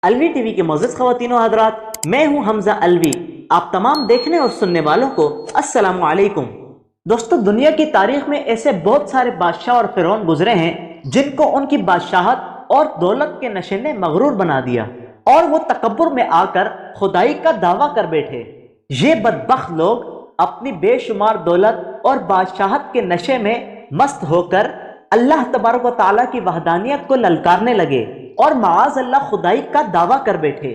الوی T V کے معزز خواتین و حضرات، میں ہوں حمزہ الوی۔ آپ تمام دیکھنے اور سننے والوں کو السلام علیکم۔ دوستو، دنیا کی تاریخ میں ایسے بہت سارے بادشاہ اور فرعون گزرے ہیں جن کو ان کی بادشاہت اور دولت کے نشے نے مغرور بنا دیا اور وہ تکبر میں آ کر خدائی کا دعویٰ کر بیٹھے۔ یہ بدبخت لوگ اپنی بے شمار دولت اور بادشاہت کے نشے میں مست ہو کر اللہ تبارک و تعالیٰ کی وحدانیت کو للکارنے لگے اور معاذ اللہ خدائی کا دعویٰ کر بیٹھے۔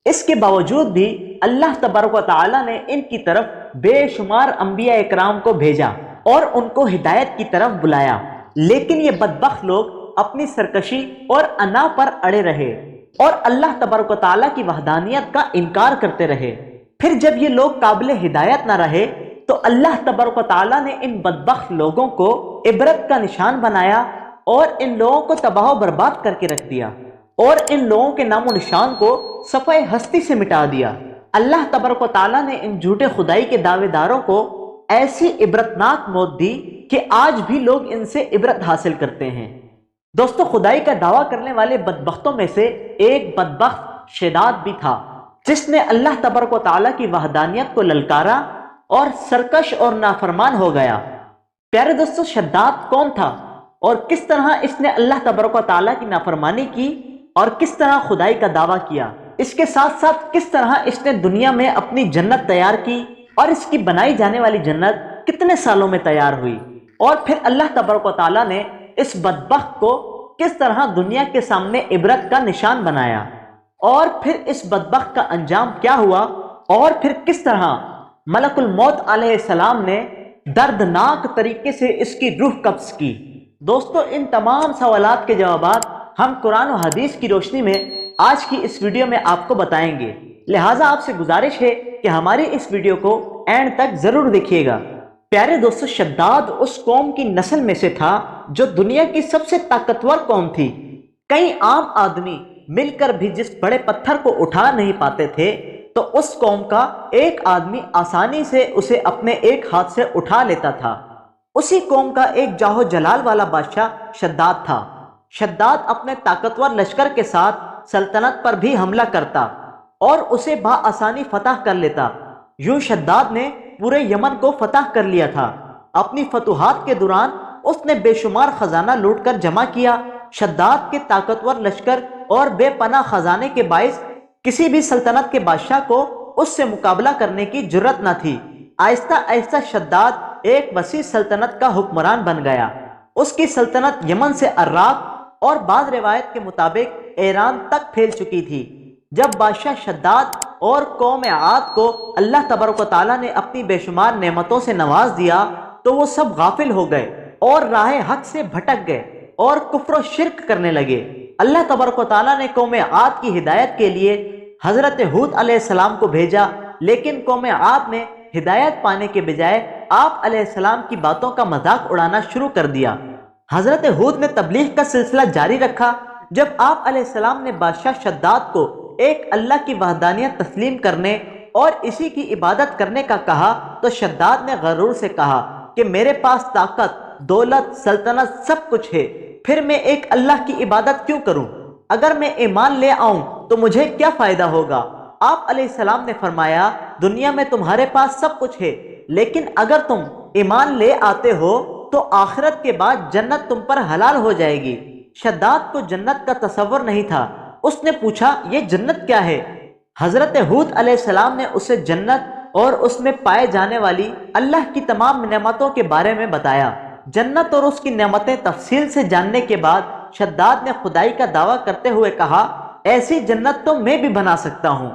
اس کے باوجود بھی اللہ تبارک و تعالیٰ نے ان کی طرف بے شمار انبیاء اکرام کو بھیجا اور ان کو ہدایت کی طرف بلایا، لیکن یہ بدبخت لوگ اپنی سرکشی اور انا پر اڑے رہے اور اللہ تبارک و تعالیٰ کی وحدانیت کا انکار کرتے رہے۔ پھر جب یہ لوگ قابل ہدایت نہ رہے تو اللہ تبارک و تعالیٰ نے ان بدبخت لوگوں کو عبرت کا نشان بنایا اور ان لوگوں کو تباہ و برباد کر کے رکھ دیا اور ان لوگوں کے نام و نشان کو صفحہ ہستی سے مٹا دیا۔ اللہ تبارک و تعالیٰ نے ان جھوٹے خدائی کے دعوے داروں کو ایسی عبرتناک موت دی کہ آج بھی لوگ ان سے عبرت حاصل کرتے ہیں۔ دوستو، خدائی کا دعویٰ کرنے والے بدبختوں میں سے ایک بدبخت شداد بھی تھا، جس نے اللہ تبارک و تعالیٰ کی وحدانیت کو للکارا اور سرکش اور نافرمان ہو گیا۔ پیارے دوستو، شداد کون تھا اور کس طرح اس نے اللہ تبارک و تعالیٰ کی نافرمانی کی اور کس طرح خدائی کا دعویٰ کیا؟ اس کے ساتھ ساتھ کس طرح اس نے دنیا میں اپنی جنت تیار کی اور اس کی بنائی جانے والی جنت کتنے سالوں میں تیار ہوئی، اور پھر اللہ تبارک و تعالیٰ نے اس بدبخت کو کس طرح دنیا کے سامنے عبرت کا نشان بنایا، اور پھر اس بدبخت کا انجام کیا ہوا، اور پھر کس طرح ملک الموت علیہ السلام نے دردناک طریقے سے اس کی روح قبض کی۔ دوستو، ان تمام سوالات کے جوابات ہم قرآن و حدیث کی روشنی میں آج کی اس ویڈیو میں آپ کو بتائیں گے، لہٰذا آپ سے گزارش ہے کہ ہماری اس ویڈیو کو اینڈ تک ضرور دیکھیے گا۔ پیارے دوستو، شداد اس قوم کی نسل میں سے تھا جو دنیا کی سب سے طاقتور قوم تھی۔ کئی عام آدمی مل کر بھی جس بڑے پتھر کو اٹھا نہیں پاتے تھے تو اس قوم کا ایک آدمی آسانی سے اسے اپنے ایک ہاتھ سے اٹھا لیتا تھا۔ اسی قوم کا ایک جاہو جلال والا بادشاہ شداد تھا۔ شداد اپنے طاقتور لشکر کے ساتھ سلطنت پر بھی حملہ کرتا اور اسے بآسانی فتح کر لیتا۔ یوں شداد نے پورے یمن کو فتح کر لیا تھا۔ اپنی فتوحات کے دوران اس نے بے شمار خزانہ لوٹ کر جمع کیا۔ شداد کے طاقتور لشکر اور بے پناہ خزانے کے باعث کسی بھی سلطنت کے بادشاہ کو اس سے مقابلہ کرنے کی جرت نہ تھی۔ آہستہ آہستہ شداد ایک وسیع سلطنت کا حکمران بن گیا۔ اس کی سلطنت یمن سے عراق اور بعض روایت کے مطابق ایران تک پھیل چکی تھی۔ جب بادشاہ شداد اور قوم عاد کو اللہ تبارک و تعالیٰ نے اپنی بے شمار نعمتوں سے نواز دیا تو وہ سب غافل ہو گئے اور راہ حق سے بھٹک گئے اور کفر و شرک کرنے لگے۔ اللہ تبارک و تعالیٰ نے قوم عاد کی ہدایت کے لیے حضرت ہود علیہ السلام کو بھیجا، لیکن قوم عاد نے ہدایت پانے کے بجائے آپ علیہ السلام کی باتوں کا مذاق اڑانا شروع کر دیا۔ حضرت ہود نے تبلیغ کا سلسلہ جاری رکھا۔ جب آپ علیہ السلام نے بادشاہ شداد کو ایک اللہ کی وحدانیت تسلیم کرنے اور اسی کی عبادت کرنے کا کہا تو شداد نے غرور سے کہا کہ میرے پاس طاقت، دولت، سلطنت سب کچھ ہے، پھر میں ایک اللہ کی عبادت کیوں کروں؟ اگر میں ایمان لے آؤں تو مجھے کیا فائدہ ہوگا؟ آپ علیہ السلام نے فرمایا، دنیا میں تمہارے پاس سب کچھ ہے، لیکن اگر تم ایمان لے آتے ہو تو آخرت کے بعد جنت تم پر حلال ہو جائے گی۔ شداد کو جنت کا تصور نہیں تھا۔ اس نے پوچھا، یہ جنت کیا ہے؟ حضرت ہود علیہ السلام نے اسے جنت اور اس میں پائے جانے والی اللہ کی تمام نعمتوں کے بارے میں بتایا۔ جنت اور اس کی نعمتیں تفصیل سے جاننے کے بعد شداد نے خدائی کا دعویٰ کرتے ہوئے کہا، ایسی جنت تو میں بھی بنا سکتا ہوں۔